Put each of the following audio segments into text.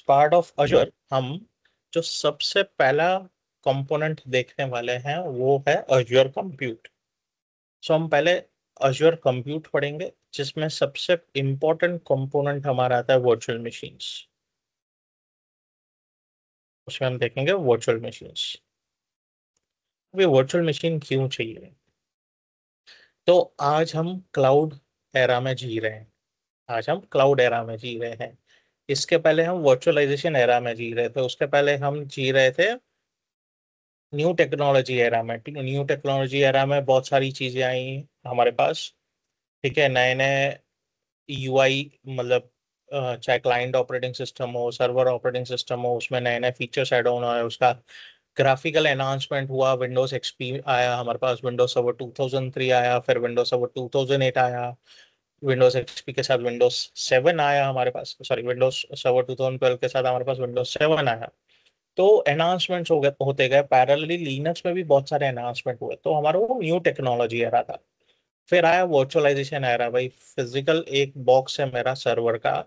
Part of Azzur हम जो सबसे पहला कंपोनेंट देखने वाले हैं वो है अजूर कंप्यूट। सो हम पहले अजूर कंप्यूट पढ़ेंगे, जिसमें सबसे इंपॉर्टेंट कंपोनेंट हमारा आता है वर्चुअल मशीन्स। उसमें हम देखेंगे वर्चुअल मशीन्स। अभी वर्चुअल मशीन क्यों चाहिए? तो आज हम क्लाउड एरा में जी रहे हैं। आज हम क्लाउड एरा में जी रहे हैं। इसके पहले हम वर्चुअलाइजेशन एरा में जी रहे थे। उसके पहले हम जी रहे थे न्यू टेक्नोलॉजी एरा में। न्यू टेक्नोलॉजी एरा में बहुत सारी चीजें आई हमारे पास। ठीक है, नए नए यूआई, मतलब चाहे क्लाइंट ऑपरेटिंग सिस्टम हो, सर्वर ऑपरेटिंग सिस्टम हो, उसमें नए नए फीचर्स ऐड ऑन हुआ है। उसका ग्राफिकल एनहांसमेंट हुआ। विंडोज एक्सपी आया हमारे पास, विंडोज सर्वर 2003 आया, फिर विंडोज सर्वर 2008 आया। विंडोज एक्सपी के साथ विंडोज 7 आया हमारे पास, सॉरी विंडोज सर्वर 2012 के साथ हमारे पास विंडोज 7 आया। तो एनहांसमेंट्स हो गए, होते गए पैरेलली। लिनक्स में भी बहुत सारे एनहांसमेंट हुए, तो हमारा वो न्यू टेक्नोलॉजी एरा था। फिर आया वर्चुअलाइजेशन एरा। भाई फिजिकल एक बॉक्स है मेरा सर्वर का,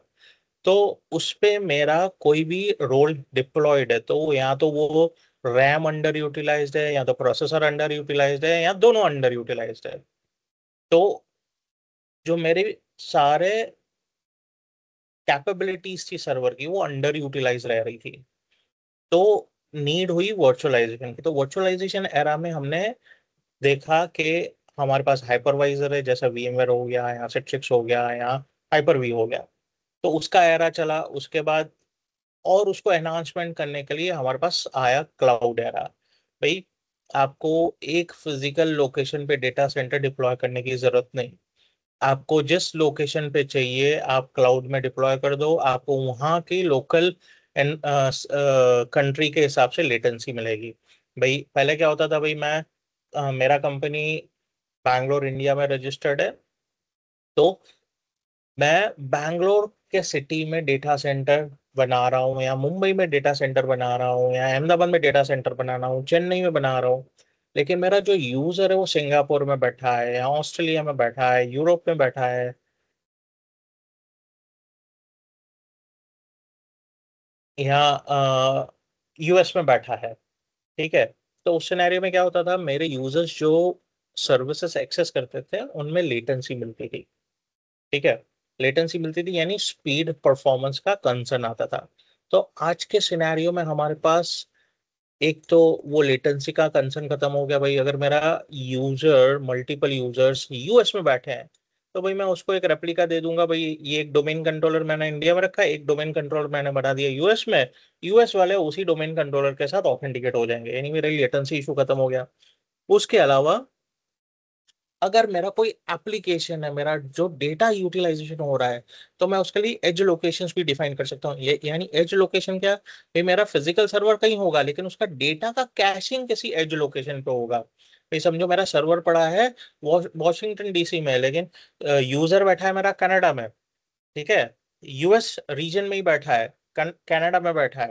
तो उस पे मेरा कोई भी रोल डिप्लॉयड है, तो या तो वो रैम अंडर यूटिलाइज्ड है, या तो प्रोसेसर अंडर यूटिलाइज्ड है, या दोनों अंडर यूटिलाइज्ड है। तो जो मेरे सारे कैपेबिलिटीज थी सर्वर की, वो अंडर यूटिलाइज रह रही थी। तो नीड हुई वर्चुअलाइजेशन की। तो वर्चुअलाइजेशन एरा में हमने देखा कि हमारे पास हाइपरवाइजर है, जैसा VMware हो गया या सिट्रिक्स हो गया या हाइपर वी हो गया। तो उसका एरा चला। उसके बाद और उसको एनहांसमेंट करने के लिए हमारे पास आया क्लाउड एरा। भाई आपको एक फिजिकल लोकेशन पे डेटा सेंटर डिप्लॉय करने की जरूरत नहीं। आपको जिस लोकेशन पे चाहिए आप क्लाउड में डिप्लॉय कर दो, आपको वहाँ की लोकल कंट्री के हिसाब से लेटेंसी मिलेगी। भाई पहले क्या होता था, भाई मेरा कंपनी बैंगलोर इंडिया में रजिस्टर्ड है। तो मैं बैंगलोर के सिटी में डेटा सेंटर बना रहा हूँ, या मुंबई में डेटा सेंटर बना रहा हूँ, या अहमदाबाद में डेटा सेंटर बना रहा हूँ, चेन्नई में बना रहा हूँ। लेकिन मेरा जो यूजर है वो सिंगापुर में बैठा है, या ऑस्ट्रेलिया में बैठा है, यूरोप में बैठा है, या यूएस में बैठा है। ठीक है। तो उस सिनेरियो में क्या होता था, मेरे यूजर्स जो सर्विसेज एक्सेस करते थे उनमें लेटेंसी मिलती थी। ठीक है। लेटेंसी मिलती थी यानी स्पीड परफॉर्मेंस का कंसर्न आता था। तो आज के सिनेरियो में हमारे पास एक तो वो लेटेंसी का कंसर्न खत्म हो गया। भाई अगर मेरा यूजर, मल्टीपल यूजर्स यूएस में बैठे हैं, तो भाई मैं उसको एक रेप्लिका दे दूंगा। भाई ये एक डोमेन कंट्रोलर मैंने इंडिया में रखा है, एक डोमेन कंट्रोलर मैंने बना दिया यूएस में। यूएस वाले उसी डोमेन कंट्रोलर के साथ ऑथेंटिकेट हो जाएंगे, यानी मेरा लेटेंसी इशू खत्म हो गया। उसके अलावा अगर मेरा कोई एप्लीकेशन है, मेरा जो डेटा यूटिलाइजेशन हो रहा है, तो मैं उसके लिए एज लोकेशंस भी डिफाइन कर सकता हूँ। ये यानी एज लोकेशन क्या? ये मेरा फिजिकल सर्वर कहीं होगा, लेकिन उसका डेटा का कैशिंग किसी एज लोकेशन पे होगा। भाई समझो मेरा सर्वर पड़ा है वॉशिंगटन डीसी में, लेकिन यूजर बैठा है मेरा कनाडा में। ठीक है। यूएस रीजन में ही बैठा है, कनाडा में बैठा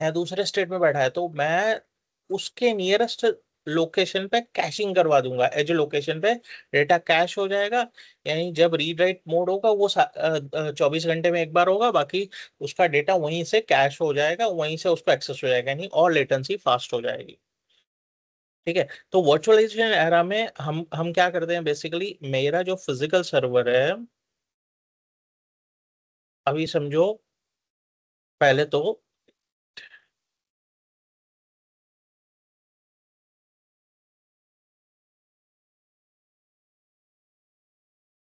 है दूसरे स्टेट में बैठा है, तो मैं उसके नियरेस्ट लोकेशन पे कैशिंग करवा दूंगा। एज लोकेशन पे डेटा कैश हो जाएगा। यानी जब रीड राइट मोड होगा वो 24 घंटे में एक बार होगा, बाकी उसका डेटा वहीं से कैश हो जाएगा, वहीं से उसको एक्सेस हो जाएगा, यानी और लेटेंसी फास्ट हो जाएगी। ठीक है। तो वर्चुअलाइजेशन एरा में हम क्या करते हैं, बेसिकली मेरा जो फिजिकल सर्वर है, अभी समझो पहले तो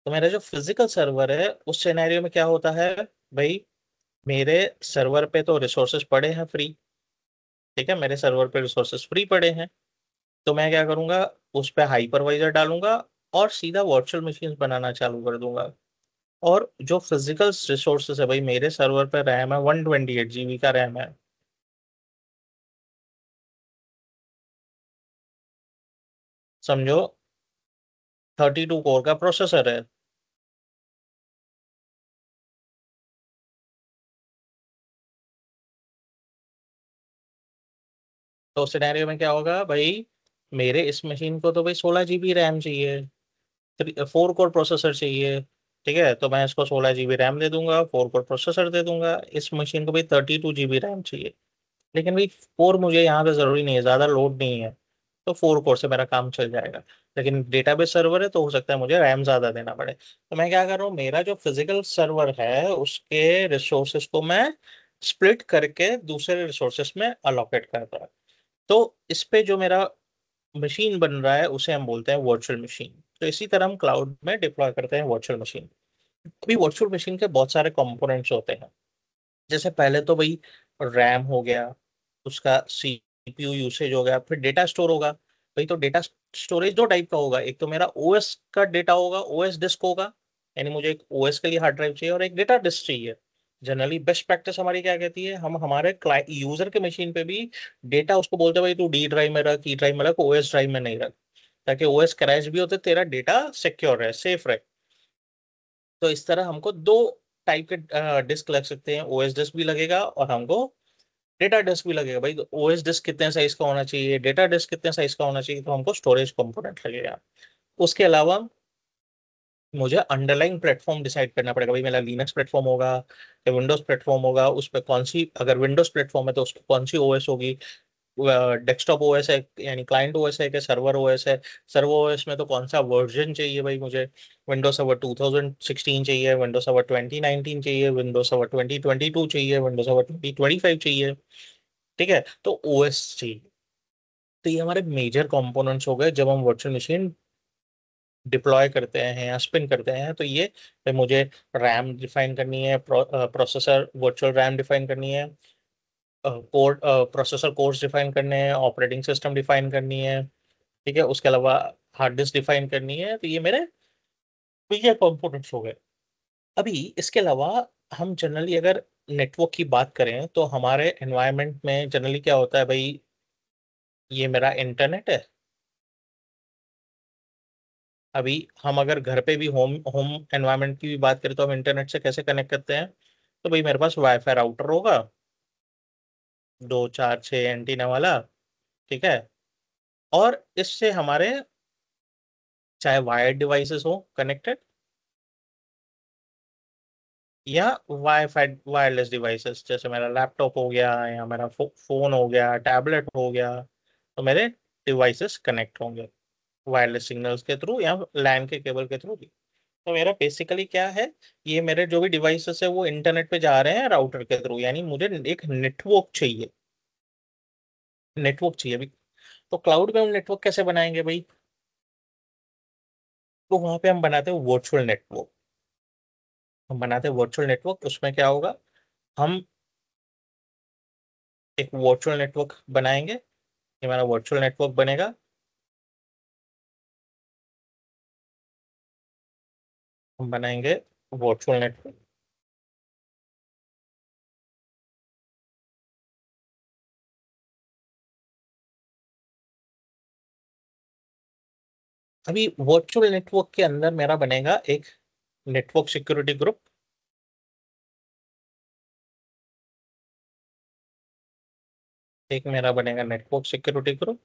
मेरा जो फिजिकल सर्वर है उस सिनेरियो में क्या होता है, भाई मेरे सर्वर पे तो रिसोर्सेज पड़े हैं फ्री। ठीक है, मेरे सर्वर पे रिसोर्सेज फ्री पड़े हैं। तो मैं क्या करूंगा, उस पे हाइपरवाइजर डालूंगा और सीधा वर्चुअल मशीन बनाना चालू कर दूंगा। और जो फिजिकल रिसोर्सेज है, भाई मेरे सर्वर पे रैम है 128 GB का रैम है। समझो 32 कोर का प्रोसेसर है। तो उस सिनेरियो में क्या होगा भाई, मेरे इस मशीन को तो भाई 16 GB रैम चाहिए, 4 कोर प्रोसेसर चाहिए, ठीक है, तो मैं इसको 16 GB रैम दे दूंगा, 4 कोर प्रोसेसर दे दूंगा। इस मशीन को भाई 32 GB रैम चाहिए, लेकिन भाई 4 मुझे यहाँ पे जरूरी नहीं है, ज्यादा लोड नहीं है, तो 4 कोर से मेरा काम चल जाएगा। लेकिन डेटाबेस सर्वर है तो हो सकता है मुझे रैम ज्यादा देना पड़े, तो मैं क्या कर रहा हूँ, मेरा जो फिजिकल सर्वर है उसके रिसोर्सेज को मैं स्प्लिट करके दूसरे रिसोर्सेज में अलोकेट कर रहा हूँ। तो इस पे जो मेरा मशीन बन रहा है उसे हम बोलते हैं वर्चुअल मशीन। तो इसी तरह हम क्लाउड में डिप्लॉय करते हैं वर्चुअल मशीन। अभी वर्चुअल मशीन के बहुत सारे कंपोनेंट्स होते हैं। जैसे पहले तो भाई रैम हो गया, उसका सीपीयू यूसेज हो गया, फिर डेटा स्टोर होगा। भाई तो डेटा स्टोरेज दो टाइप का होगा, एक तो मेरा ओएस का डेटा होगा, ओएस डिस्क होगा, यानी मुझे एक ओएस के लिए हार्ड ड्राइव चाहिए, और एक डेटा डिस्क चाहिए। जनरली बेस्ट प्रैक्टिस हमारी क्या कहती है, हम हमारे यूजर के मशीन पे भी डेटा उसको बोलते हैं भाई तू डी ड्राइव में रख, ई ड्राइव में रख, ओएस ड्राइव में नहीं रख, ताकि ओएस क्रैश भी होते तेरा डेटा सिक्योर रहे, सेफ रहे। तो इस तरह हमको दो टाइप के डिस्क लग सकते हैं, ओएस डिस्क भी लगेगा और हमको डेटा डिस्क भी लगेगा। भाई ओएस डिस्क कितने साइज का होना चाहिए, डेटा डिस्क कितने साइज का होना चाहिए, तो हमको स्टोरेज कंपोनेंट लगेगा। उसके अलावा मुझे अंडरलाइन प्लेटफॉर्म डिसाइड करना पड़ेगा, भाई मेरा लिनक्स प्लेटफॉर्म होगा या विंडोज प्लेटफॉर्म होगा, उस पर कौन सी, अगर विंडोज प्लेटफॉर्म है तो उस पर कौन सी ओएस होगी, डेस्कटॉप ओएस है यानी क्लाइंट ओएस है कि सर्वर ओएस है, सर्वर ओएस में तो कौन सा वर्जन चाहिए, भाई मुझे विंडोज सर्वर 2016 चाहिए, विंडोज सर्वर 2019 चाहिए, विंडोज सर्वर 2022 चाहिए, विंडोज सर्वर 2025 चाहिए। ठीक है, तो ओएस चाहिए। तो ये हमारे मेजर कंपोनेंट्स हो गए जब हम वर्चुअल मशीन डिप्लॉय करते हैं या स्पिन करते हैं। तो ये भाई मुझे रैम डिफाइन करनी है, प्रोसेसर वर्चुअल रैम डिफाइन करनी है, कोड प्रोसेसर कोर्स डिफाइन करने हैं, ऑपरेटिंग सिस्टम डिफाइन करनी है। ठीक है, उसके अलावा हार्ड डिस्क डिफाइन करनी है। तो ये मेरे मेजर कंपोनेंट्स हो गए। अभी इसके अलावा हम जनरली अगर नेटवर्क की बात करें तो हमारे एनवायरनमेंट में जनरली क्या होता है भाई, ये मेरा इंटरनेट है। अभी हम अगर घर पे भी होम होम एनवायरनमेंट की भी बात करें तो हम इंटरनेट से कैसे कनेक्ट करते हैं, तो भाई मेरे पास वाईफाई राउटर होगा, 2 4 6 एंटीना वाला। ठीक है, और इससे हमारे चाहे वायर्ड डिवाइसेस हो कनेक्टेड, या वाईफाई वायरलेस डिवाइसेस, जैसे मेरा लैपटॉप हो गया या मेरा फोन हो गया, टैबलेट हो गया, तो मेरे डिवाइसेस कनेक्ट होंगे वायरलेस सिग्नल्स के थ्रू या लैन के केबल के थ्रू भी। तो मेरा बेसिकली क्या है, ये मेरे जो भी डिवाइसेस है वो इंटरनेट पे जा रहे हैं राउटर के थ्रू, यानी मुझे एक नेटवर्क चाहिए, नेटवर्क चाहिए भी। तो क्लाउड में हम नेटवर्क कैसे बनाएंगे भाई, तो वहां पे हम बनाते हैं वर्चुअल नेटवर्क। हम बनाते हैं वर्चुअल नेटवर्क, उसमें क्या होगा, हम एक वर्चुअल नेटवर्क बनाएंगे। ये हमारा वर्चुअल नेटवर्क बनेगा। हम बनाएंगे वर्चुअल नेटवर्क। अभी वर्चुअल नेटवर्क के अंदर मेरा बनेगा एक नेटवर्क सिक्योरिटी ग्रुप। एक मेरा बनेगा नेटवर्क सिक्योरिटी ग्रुप,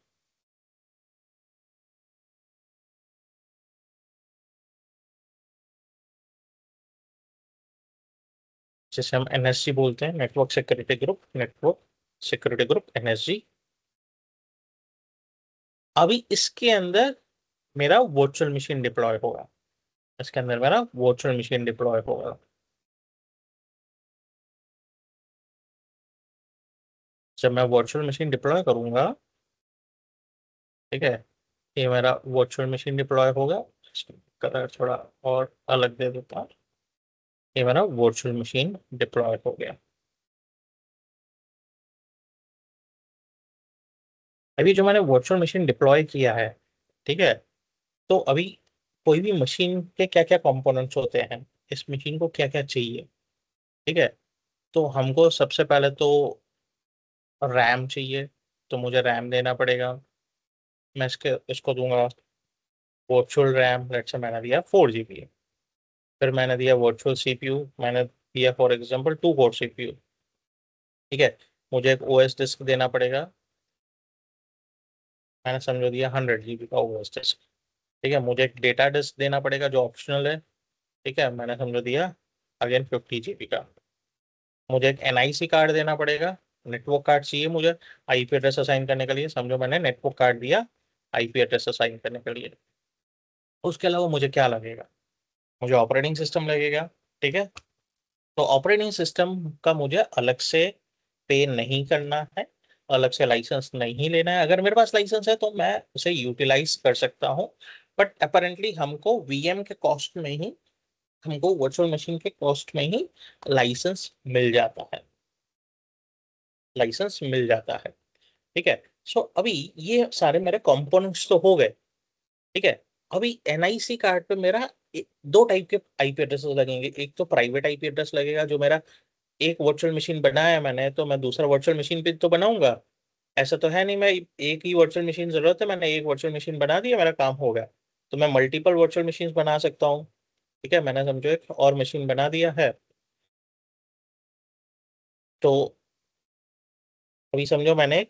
जिसे हम एनएसजी बोलते हैं, network security group, network security group NSG. अभी इसके अंदर मेरा वर्चुअल मशीन डिप्लॉय होगा, इसके अंदर मेरा वर्चुअल मशीन डिप्लॉय होगा। जब मैं वर्चुअल मशीन डिप्लॉय करूंगा, ठीक है, ये मेरा वर्चुअल मशीन डिप्लॉय होगा। इसका कलर थोड़ा और अलग दे देता हूँ। ये मेरा वर्चुअल मशीन डिप्लॉय हो गया। अभी जो मैंने वर्चुअल मशीन डिप्लॉय किया है, ठीक है, तो अभी कोई भी मशीन के क्या क्या कंपोनेंट्स होते हैं, इस मशीन को क्या क्या चाहिए। ठीक है, तो हमको सबसे पहले तो रैम चाहिए, तो मुझे रैम देना पड़ेगा। मैं इसको दूंगा वर्चुअल रैम, लेट से मैंने दिया 4 GB। फिर मैंने दिया वर्चुअल सीपीयू, मैंने दिया फॉर एग्जांपल 2 कोर सीपीयू। ठीक है, मुझे एक ओएस डिस्क देना पड़ेगा, मैंने समझो दिया 100 GB का ओएस डिस्क। ठीक है, मुझे एक डेटा डिस्क देना पड़ेगा जो ऑप्शनल है। ठीक है, मैंने समझो दिया अगेन 50 GB का। मुझे एक NIC कार्ड देना पड़ेगा, नेटवर्क कार्ड चाहिए मुझे IP एड्रेस असाइन करने के लिए। समझो मैंने नेटवर्क कार्ड दिया IP एड्रेस असाइन करने के लिए। उसके अलावा मुझे क्या लगेगा? मुझे ऑपरेटिंग सिस्टम लगेगा। ठीक है, तो ऑपरेटिंग सिस्टम का मुझे अलग से पे नहीं करना है, अलग से लाइसेंस नहीं लेना है। अगर मेरे पास लाइसेंस है तो मैं उसे यूटिलाइज कर सकता हूँ, बट अपेरेंटली हमको VM के कॉस्ट में ही, हमको वर्चुअल मशीन के कॉस्ट में ही लाइसेंस मिल जाता है, लाइसेंस मिल जाता है। ठीक है, सो अभी ये सारे मेरे कंपोनेंट्स तो हो गए। ठीक है, अभी NIC कार्ड पे मेरा दो टाइप के IP एड्रेसेस लगेंगे। एक तो प्राइवेट IP एड्रेस लगेगा, जो मेरा एक वर्चुअल मशीन बनाया है मैंने, तो मैं दूसरा वर्चुअल मशीन पे तो बनाऊंगा। ऐसा तो है नहीं मैं एक ही वर्चुअल मशीन जरूरत है, मैंने एक वर्चुअल मशीन बना दिया, मेरा काम हो गया। तो मैं मल्टीपल वर्चुअल मशीन बना सकता हूँ। ठीक है, मैंने समझो एक और मशीन बना दिया है। तो अभी समझो मैंने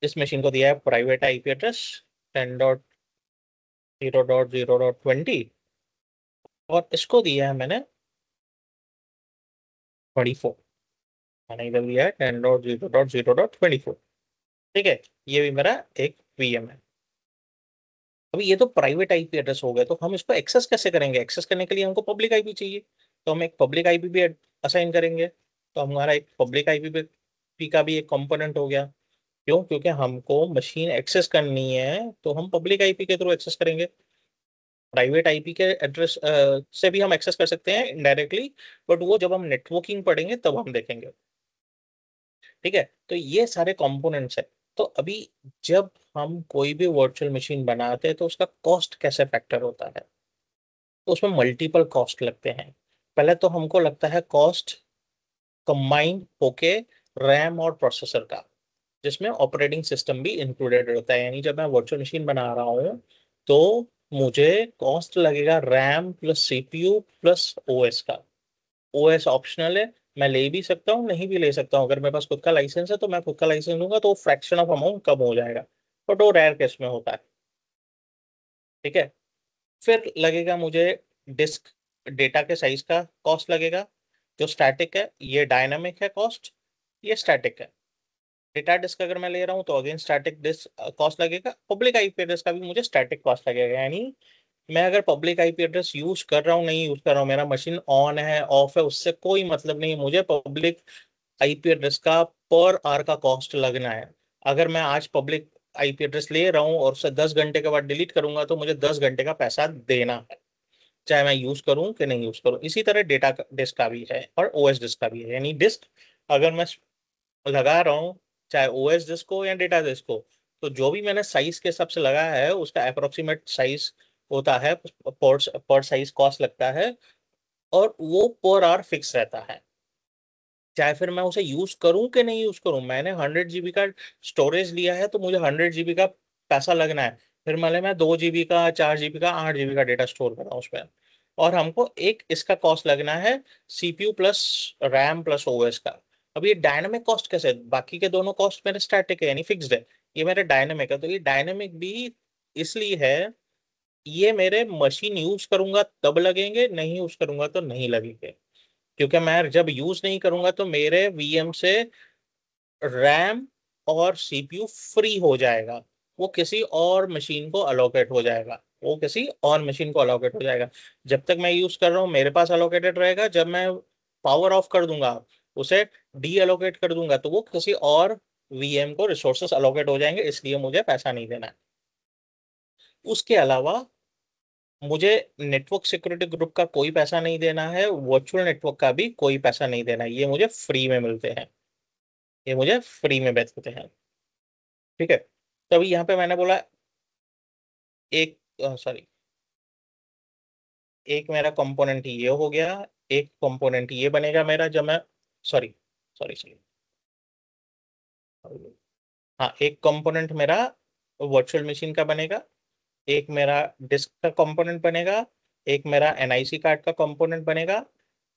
इस मशीन को दिया है प्राइवेट IP एड्रेस 10.0.0.20, और इसको दिया है मैंने 24। मैंने इधर दिया है 10.0.0.24। ठीक है, ये भी मेरा एक VM है। अभी ये तो प्राइवेट IP एड्रेस हो गया, तो हम इसको एक्सेस कैसे करेंगे? एक्सेस करने के लिए हमको पब्लिक IP चाहिए, तो हम एक पब्लिक IP भी असाइन करेंगे। तो हमारा एक पब्लिक IP का भी एक कंपोनेंट हो गया। क्यों? क्योंकि हमको मशीन एक्सेस करनी है, तो हम पब्लिक IP के थ्रू एक्सेस करेंगे। प्राइवेट IP के एड्रेस से भी हम एक्सेस कर सकते हैं इनडायरेक्टली, बट वो जब हम नेटवर्किंग पढ़ेंगे तब हम देखेंगे। ठीक है, तो ये सारे कंपोनेंट्स है। तो अभी जब हम कोई भी वर्चुअल मशीन बनाते हैं तो उसका कॉस्ट कैसे फैक्टर होता है? तो उसमें मल्टीपल कॉस्ट लगते हैं। पहले तो हमको लगता है कॉस्ट कंबाइंड होके रैम और प्रोसेसर का, जिसमें ऑपरेटिंग सिस्टम भी इंक्लूडेड रहता है। यानी जब मैं वर्चुअल मशीन बना रहा हूँ तो मुझे कॉस्ट लगेगा RAM plus CPU plus OS का। OS ऑप्शनल है, मैं ले भी सकता हूँ नहीं भी ले सकता हूँ। अगर मेरे पास खुद का लाइसेंस है तो मैं खुद का लाइसेंस लूंगा तो फ्रैक्शन ऑफ अमाउंट कम हो जाएगा, बट वो रेयर केस में होता है। ठीक है, फिर लगेगा मुझे डिस्क, डेटा के साइज का कॉस्ट लगेगा, जो स्टैटिक है। ये डायनामिक है कॉस्ट, ये स्टैटिक है। डेटा डिस्क अगर मैं ले रहा हूँ तो अगेन स्टैटिक डिस्क कॉस्ट लगेगा। पब्लिक IP एड्रेस का भी मुझे स्टैटिक कॉस्ट लगेगा। यानी मैं अगर पब्लिक IP एड्रेस यूज कर रहा हूँ नहीं यूज कर रहा हूँ, मेरा मशीन ऑन है ऑफ है, उससे कोई मतलब नहीं, मुझे पब्लिक IP एड्रेस का पर आवर का कॉस्ट लगना है। अगर मैं आज पब्लिक IP एड्रेस ले रहा हूँ और उसे 10 घंटे के बाद डिलीट करूंगा तो मुझे 10 घंटे का पैसा देना है, चाहे मैं यूज करूं कि नहीं यूज करूं। इसी तरह डेटा डिस्क का भी है और OS डिस्क का भी है। यानी डिस्क अगर मैं लगा रहा हूँ, चाहे OS डिस्क हो या डेटा डिस्क हो, तो जो भी मैंने साइज के हिसाब से लगाया है उसका अप्रोक्सीमेट साइज होता है, पर साइज कॉस्ट लगता है, और वो पर आवर फिक्स रहता है। चाहे फिर मैं उसे यूज करूं कि नहीं यूज करूं, मैंने 100 GB का स्टोरेज लिया है तो मुझे 100 GB का पैसा लगना है। फिर मैं 2 GB का, 4 GB का, 8 GB का डेटा स्टोर कर रहा हूँ उसमें, और हमको एक इसका कॉस्ट लगना है CPU plus RAM plus OS का। अब ये डायनेमिक कॉस्ट कैसे है? बाकी के दोनों कॉस्ट मेरे स्टैटिक है यानी फिक्स्ड है, ये मेरे डायनेमिक है। तो ये डायनेमिक भी इसलिए है, ये मेरे मशीन यूज करूंगा तब लगेंगे, नहीं यूज करूंगा तो नहीं लगेंगे। क्योंकि मैं जब यूज नहीं करूंगा तो मेरे VM से रैम और CPU फ्री हो जाएगा, वो किसी और मशीन को अलोकेट हो जाएगा, वो किसी और मशीन को अलोकेट हो जाएगा। जब तक मैं यूज कर रहा हूँ मेरे पास अलोकेटेड रहेगा, जब मैं पावर ऑफ कर दूंगा, उसे डी अलोकेट कर दूंगा, तो वो किसी और VM को रिसोर्सेस अलोकेट हो जाएंगे, इसलिए मुझे पैसा नहीं देना है। उसके अलावा मुझे नेटवर्क सिक्योरिटी ग्रुप का कोई पैसा नहीं देना है, वर्चुअल नेटवर्क का भी कोई पैसा नहीं देना है, ये मुझे फ्री में मिलते हैं, ये मुझे फ्री में बेचते हैं। ठीक है, तो अभी यहाँ पे मैंने बोला एक, सॉरी, एक मेरा कंपोनेंट ये हो गया, एक कंपोनेंट ये बनेगा मेरा जब मैं, सॉरी सॉरी सॉरी, हाँ, एक कंपोनेंट मेरा वर्चुअल मशीन का बनेगा, एक मेरा डिस्क का कंपोनेंट बनेगा, एक मेरा NIC कार्ड का कंपोनेंट बनेगा,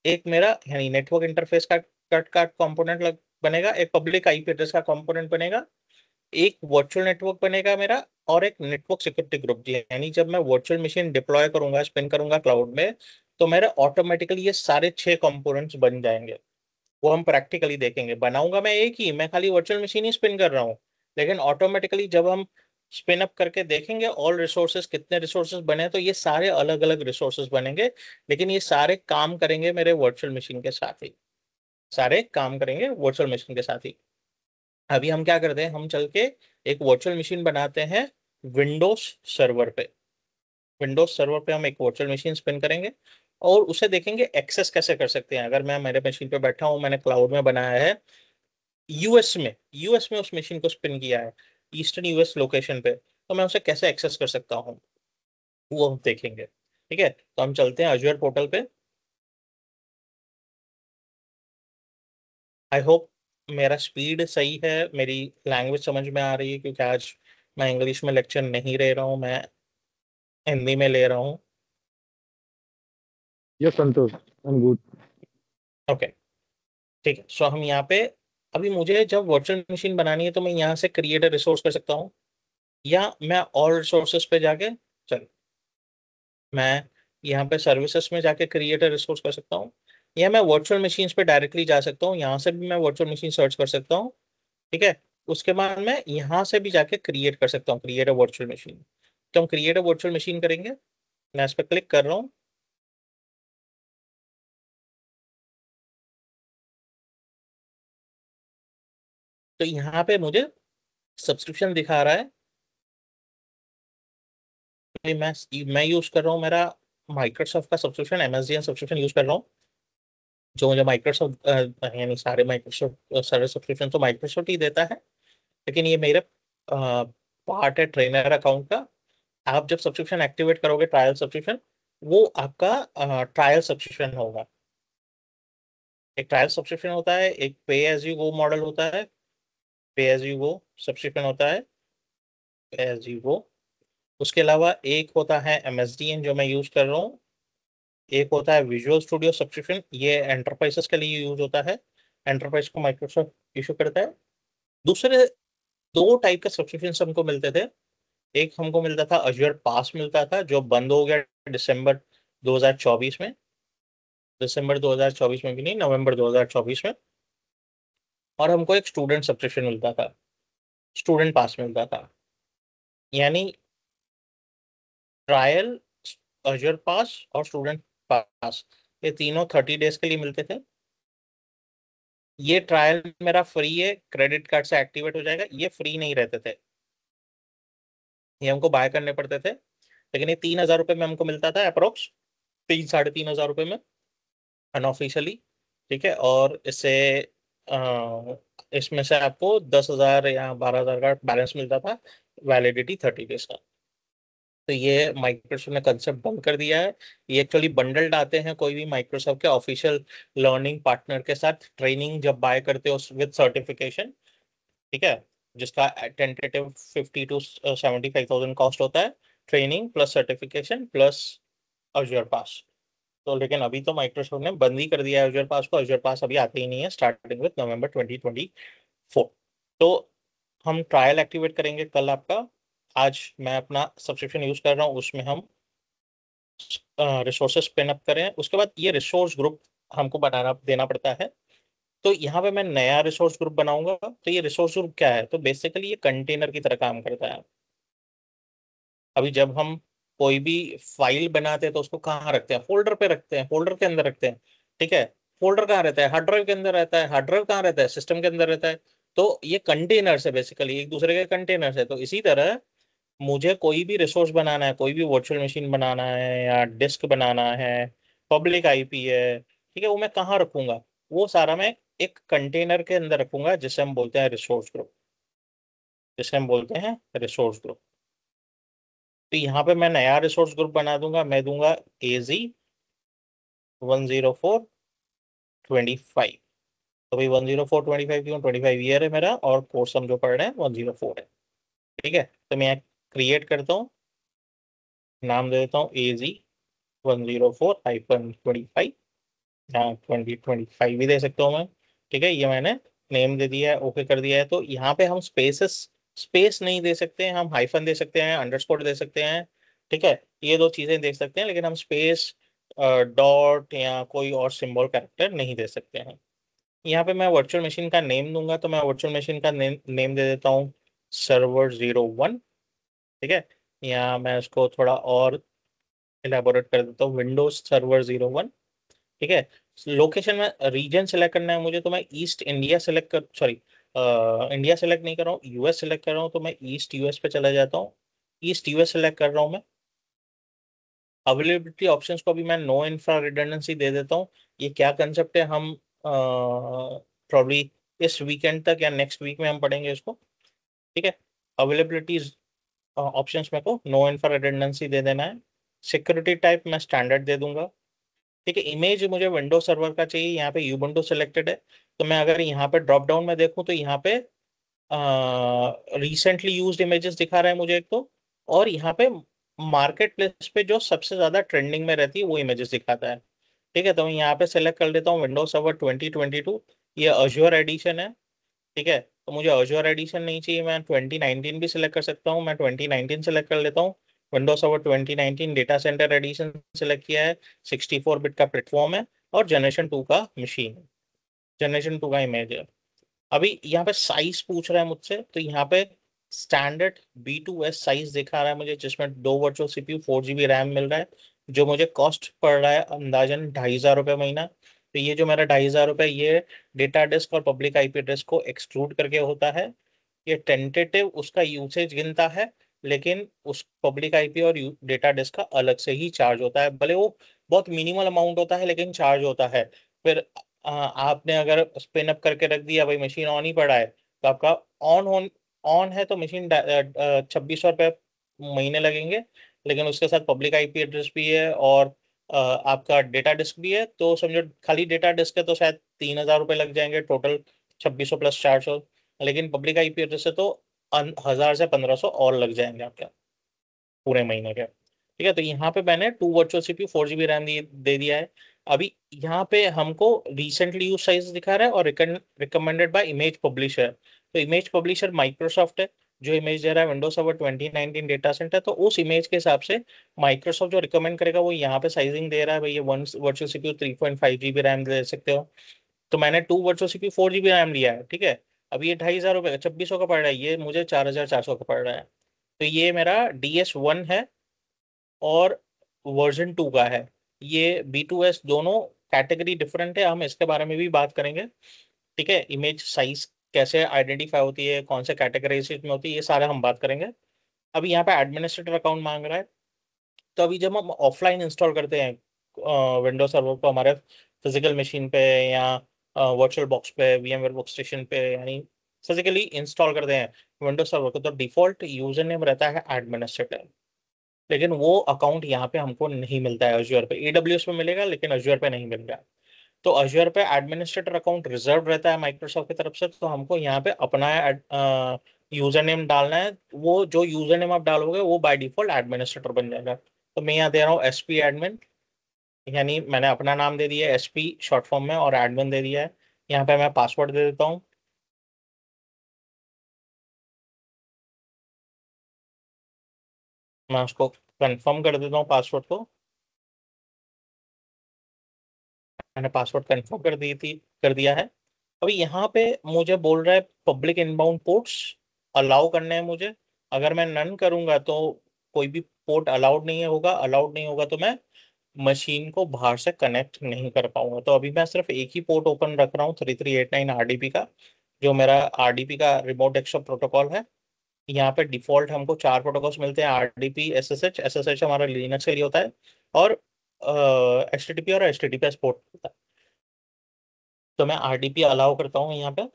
एक मेरा यानी नेटवर्क इंटरफेस का कार्ड का कंपोनेंट बनेगा, एक पब्लिक IP एड्रेस का कंपोनेंट बनेगा, एक वर्चुअल नेटवर्क बनेगा मेरा, और एक नेटवर्क सिक्योरिटी ग्रुप। जी यानी जब मैं वर्चुअल मशीन डिप्लॉय करूंगा, स्पिन करूंगा क्लाउड में, तो मेरे ऑटोमेटिकली ये सारे 6 कंपोनेंट्स बन जाएंगे। वो हम प्रैक्टिकली देखेंगे। बनाऊंगा मैं एक ही, मैं खाली वर्चुअल मशीन ही स्पिन कर रहा हूँ, लेकिन ऑटोमेटिकली जब हम स्पिन अप करके देखेंगे ऑल रिसोर्सेज कितने रिसोर्सेज बने, तो ये सारे अलग अलग रिसोर्सेज बनेंगे, लेकिन ये सारे काम करेंगे मेरे वर्चुअल मशीन के साथ ही। सारे काम करेंगे वर्चुअल मशीन के साथ ही। अभी हम क्या करते हैं, हम चल के एक वर्चुअल मशीन बनाते हैं विंडोज सर्वर पे। विंडोज सर्वर पे हम एक वर्चुअल मशीन स्पिन करेंगे और उसे देखेंगे एक्सेस कैसे कर सकते हैं। अगर मैं मेरे मशीन पे बैठा हूँ, मैंने क्लाउड में बनाया है, यूएस में उस मशीन को स्पिन किया है, ईस्टर्न यूएस लोकेशन पे, तो मैं उसे कैसे एक्सेस कर सकता हूँ वो हम देखेंगे। ठीक है, तो हम चलते हैं अज्योर पोर्टल पे। आई होप मेरा स्पीड सही है, मेरी लैंग्वेज समझ में आ रही है, क्योंकि आज मैं इंग्लिश में लेक्चर नहीं ले रहा हूँ, मैं हिंदी में ले रहा हूँ। Yes Santosh, I am good. Okay, ठीक है। सो हम यहाँ पे, अभी मुझे जब वर्चुअल मशीन बनानी है तो मैं यहाँ से क्रिएट रिसोर्स कर सकता हूँ, या मैं ऑल रिसोर्सेज पे जाके, चल मैं यहाँ पे सर्विसेज में जाके क्रिएट रिसोर्स कर सकता हूँ, या मैं वर्चुअल मशीन्स पे डायरेक्टली जा सकता हूँ, यहाँ से भी मैं वर्चुअल मशीन सर्च कर सकता हूँ। ठीक है, उसके बाद मैं यहाँ से भी जाके क्रिएट कर सकता हूँ, क्रिएट अ वर्चुअल मशीन। तो हम क्रिएट अ वर्चुअल मशीन करेंगे, मैं इस पर क्लिक कर रहा हूँ। तो यहाँ पे मुझे सब्सक्रिप्शन दिखा रहा है। तो मैं यूज कर रहा हूँ मेरा माइक्रोसॉफ्ट का सब्सक्रिप्शन, एमएसडीएन सब्सक्रिप्शन यूज कर रहा हूँ, जो मुझे माइक्रोसॉफ्ट, यानी सारे माइक्रोसॉफ्ट सारे सब्सक्रिप्शन तो माइक्रोसॉफ्ट ही देता है, लेकिन ये मेरे पार्ट है ट्रेनर अकाउंट का। आप जब सब्सक्रिप्शन एक्टिवेट करोगे, ट्रायल सब्सक्रिप्शन, वो आपका ट्रायल सब्सक्रिप्शन होगा। एक ट्रायल सब्सक्रिप्शन होता है, एक पे एज यू गो मॉडल होता है, पे एज यू गो सब्सक्रिप्शन होता है, पे एज यू गो। उसके अलावा एक होता है एमएसडीएन जो मैं यूज कर रहा हूँ, एक होता है विजुअल स्टूडियो सब्सक्रिप्शन, ये एंटरप्राइजेस के लिए यूज होता है, एंटरप्राइज को माइक्रोसॉफ्ट इशू करता है। दूसरे दो टाइप के सब्सक्रिप्शन हमको मिलते थे। एक हमको मिलता था अज्योर पास मिलता था, जो बंद हो गया दिसंबर 2024 में, दिसंबर 2024 में भी नहीं, नवंबर 2024 में। और हमको एक स्टूडेंट सब्सक्रिप्शन मिलता था, स्टूडेंट पास मिलता था। यानी ट्रायल, अज्योर पास और स्टूडेंट पास, ये तीनों 30 डेज के लिए मिलते थे। ये ट्रायल मेरा फ्री है, क्रेडिट कार्ड से एक्टिवेट हो जाएगा, ये फ्री नहीं रहते थे, ये हमको बाय करने पड़ते थे। लेकिन ये 3,000 रुपये में हमको मिलता था अप्रोक्स, 3 साढ़े 3 हज़ार रुपये में, अनऑफिशियली। ठीक है, और इसमें से आपको 10,000 या 12,000 का बैलेंस मिलता था, वैलिडिटी 30 डेज का। तो ये माइक्रोसॉफ्ट ने कंसेप्ट बंद कर दिया है। ये एक्चुअली बंडल्ड आते हैं कोई भी माइक्रोसॉफ्ट के ऑफिशियल लर्निंग पार्टनर के साथ, ट्रेनिंग जब बाय करते हो विद सर्टिफिकेशन। ठीक है, जिसका टेंटेटिव 50 to 75,000 कॉस्ट होता है, training plus certification plus Azure pass. तो लेकिन अभी तो माइक्रोसॉफ्ट ने बंद ही कर दिया है अज्योर पास को, अज्योर पास अभी आते ही नहीं है स्टार्टिंग विद नवंबर 2024। तो हम ट्रायल एक्टिवेट करेंगे कल आपका। आज मैं अपना सब्सक्रिप्शन यूज कर रहा हूँ, उसमें हम रिसोर्सेज पिन अप करें, उसके बाद ये रिसोर्स ग्रुप हमको बनाना देना पड़ता है। तो यहाँ पे मैं नया रिसोर्स ग्रुप बनाऊंगा। तो ये रिसोर्स ग्रुप क्या है, तो बेसिकली ये कंटेनर की तरह काम करता है। अभी जब हम कोई भी फाइल बनाते हैं तो उसको कहाँ रखते हैं, फोल्डर पे रखते हैं, फोल्डर के अंदर रखते हैं। ठीक है, फोल्डर कहाँ रहता है, हार्ड ड्राइव के अंदर रहता है, हार्ड ड्राइव कहाँ रहता है, सिस्टम के अंदर रहता है। तो ये कंटेनर्स है, बेसिकली एक दूसरे के कंटेनर्स है। तो इसी तरह मुझे कोई भी रिसोर्स बनाना है, कोई भी वर्चुअल मशीन बनाना है या डिस्क बनाना है, पब्लिक आईपी है, ठीक है, वो मैं कहाँ रखूंगा, वो सारा मैं एक कंटेनर के अंदर रखूंगा, जिसे हम बोलते हैं रिसोर्स ग्रुप, जिसे हम बोलते हैं रिसोर्स ग्रुप। तो यहाँ पे मैं नया रिसोर्स ग्रुप बना दूंगा, मैं दूंगा AZ10425। तो भाई 10425 क्यों, 25 ईयर है मेरा, और कोर्स हम जो पढ़ रहे हैं 104 है। ठीक है, तो मैं क्रिएट करता हूँ, नाम दे देता हूँ AZ104-25, यहाँ 2025 भी दे सकता हूँ मैं। ठीक है, ये मैंने नेम दे दिया है, ओके कर दिया है। तो यहाँ पे हम स्पेस नहीं दे सकते हैं, हम हाइफन दे सकते हैं, अंडरस्कोर दे सकते हैं। ठीक है, ये दो चीजें देख सकते हैं, लेकिन हम स्पेस डॉट या कोई और सिंबल कैरेक्टर नहीं दे सकते हैं। यहाँ पे मैं वर्चुअल मशीन का नेम दूंगा, तो मैं वर्चुअल मशीन का नेम दे देता हूँ server01। ठीक है, या मैं इसको थोड़ा और इलेबोरेट कर देता हूँ, विंडोज server01। ठीक है, लोकेशन में रीजन सेलेक्ट करना है मुझे, तो मैं ईस्ट इंडिया सेलेक्ट कर, सॉरी इंडिया सेलेक्ट नहीं कर रहा हूँ, यूएस सेलेक्ट कर रहा हूँ, तो मैं ईस्ट यूएस पे चला जाता हूँ। ईस्ट यूएस सेलेक्ट कर रहा हूँ मैं। अवेलेबिलिटी ऑप्शंस को भी मैं नो इंफ्रा रिडंडेंसी दे देता हूँ। ये क्या कंसेप्ट है, हम प्रॉब्ली इस वीकेंड तक या नेक्स्ट वीक में हम पढ़ेंगे इसको। ठीक है, अवेलेबिलिटी ऑप्शंस मेरे को नो इंफ्रा रिडंडेंसी दे देना है। सिक्योरिटी टाइप मैं स्टैंडर्ड दे दूंगा। ठीक है, इमेज मुझे विंडोज सर्वर का चाहिए, यहाँ पे यूबंटू सिलेक्टेड है, तो मैं अगर यहाँ पे ड्रॉप डाउन में देखूँ तो यहाँ पे रिसेंटली यूज्ड इमेजेस दिखा रहा है मुझे एक तो, और यहाँ पे मार्केट प्लेस पे जो सबसे ज्यादा ट्रेंडिंग में रहती है वो इमेजेस दिखाता है। ठीक है, तो मैं यहाँ पे सेलेक्ट कर लेता हूँ विंडोज सर्वर 2022। ये अज्योर एडिशन है। ठीक है, तो मुझे अज्योर एडिशन नहीं चाहिए, मैं 2019 भी सिलेक्ट कर सकता हूँ, मैं 2019 सेलेक्ट कर लेता हूँ। Windows server 2019 data centre edition select किया है, 64 बिट का प्लेटफॉर्म है, और जनरेशन 2 का मशीन, जनरेशन 2 का इमेज है। अभी यहाँ पे साइज पूछ रहा है मुझसे, तो यहाँ पे स्टैंडर्ड B2S साइज दिखा रहा है मुझे, जिसमें 2 वर्चुअल CPU 4 GB रैम मिल रहा है, जो मुझे कॉस्ट पड़ रहा है अंदाजन 2,500 रुपये महीना। तो ये जो मेरा 2,500 रुपये, ये डेटा डिस्क और पब्लिक IP एड्रेस को एक्सक्लूड करके होता है। ये टेंटेटिव उसका यूसेज गिनता है, लेकिन उस पब्लिक IP और डेटा डिस्क का अलग से ही चार्ज होता है, भले वो बहुत मिनिमल अमाउंट होता है लेकिन चार्ज होता है। फिर आपने अगर स्पिन अप करके रख दिया, भाई मशीन ऑन ही पड़ा है, तो आपका ऑन ऑन है तो मशीन 2,600 रुपये महीने लगेंगे, लेकिन उसके साथ पब्लिक IP एड्रेस भी है और आपका डेटा डिस्क भी है, तो समझो खाली डेटा डिस्क है तो शायद 3,000 रुपये लग जाएंगे टोटल, 2,600 प्लस 400। लेकिन पब्लिक IP एड्रेस है तो 1,000 से 1,500 और लग जाएंगे आपके पूरे महीने के। ठीक है, तो यहाँ पे मैंने 2 वर्चुअल CPU 4 GB रैम दे दिया है। अभी यहाँ पे हमको रिसेंटली यूज साइज दिखा रहा है और रिकमेंडेड बाय इमेज पब्लिशर। तो इमेज पब्लिशर माइक्रोसॉफ्ट है, जो इमेज दे रहा है विंडोज सर्वर 2019 डेटा सेंटर, तो उस इमेज के हिसाब से माइक्रोसॉफ्ट जो रिकमेंड करेगा वो यहाँ पे साइजिंग दे रहा है, भाई ये 1 वर्चुअल CPU 3.5 GB रैम दे सकते हो। तो मैंने 2 वर्चुअल CPU 4 GB रैम लिया है। ठीक है, अब ये 2,500 रुपये का 2,600 का पड़ रहा है, ये मुझे 4,400 का पड़ रहा है। तो ये मेरा DS1 है और वर्जन 2 का है। ये B2S दोनों कैटेगरी डिफरेंट है, हम इसके बारे में भी बात करेंगे। ठीक है, इमेज साइज कैसे आइडेंटिफाई होती है, कौन से कैटेगराइजेशन में होती है, ये सारे हम बात करेंगे। अभी यहाँ पे एडमिनिस्ट्रेटर अकाउंट मांग रहा है, तो अभी जब हम ऑफलाइन इंस्टॉल करते हैं विंडोज सर्वर को हमारे फिजिकल मशीन पे या वर्चुअल बॉक्स पे, VMware वर्कस्टेशन पे, यानी फिजिकली इंस्टॉल करते हैं विंडोज सर्वर को, तो डिफॉल्ट यूजर नेम रहता है एडमिनिस्ट्रेटर। लेकिन वो अकाउंट यहाँ पे हमको नहीं मिलता है अज्योर पे, AWS पे मिलेगा लेकिन अज्योर पे नहीं मिल रहा है। तो अज्योर पे एडमिनिस्ट्रेटर अकाउंट रिजर्व रहता है माइक्रोसॉफ्ट की तरफ से, तो हमको यहाँ पे अपना यूजर नेम डालना है। वो जो यूजर नेम आप डालोगे वो बाय डिफॉल्ट एडमिनिस्ट्रेटर बन जाएगा। तो मैं यहाँ दे रहा हूँ SP एडमिन, यानी मैंने अपना नाम दे दिया है SP शॉर्ट फॉर्म में, और एडमिन दे दिया है। यहाँ पे मैं पासवर्ड दे देता हूँ, मैं उसको कंफर्म कर देता हूँ पासवर्ड को। मैंने पासवर्ड कंफर्म कर दिया है। अभी यहाँ पे मुझे बोल रहा है पब्लिक इनबाउंड पोर्ट्स अलाउ करने हैं मुझे। अगर मैं नन करूंगा तो कोई भी पोर्ट अलाउड नहीं होगा, अलाउड नहीं होगा तो मैं मशीन को बाहर से कनेक्ट नहीं कर पाऊंगा। तो अभी मैं सिर्फ एक ही पोर्ट ओपन रख रहा हूँ, 3389 RDP का, जो मेरा RDP का रिमोट डेस्कटॉप प्रोटोकॉल है। यहाँ पे डिफॉल्ट हमको 4 प्रोटोकॉल्स मिलते हैं, RDP, SSH हमारा लिनक्स के लिए होता है, और HTTP और HTTPS पोर्ट होता है। तो मैं RDP अलाउ करता हूँ यहाँ पे।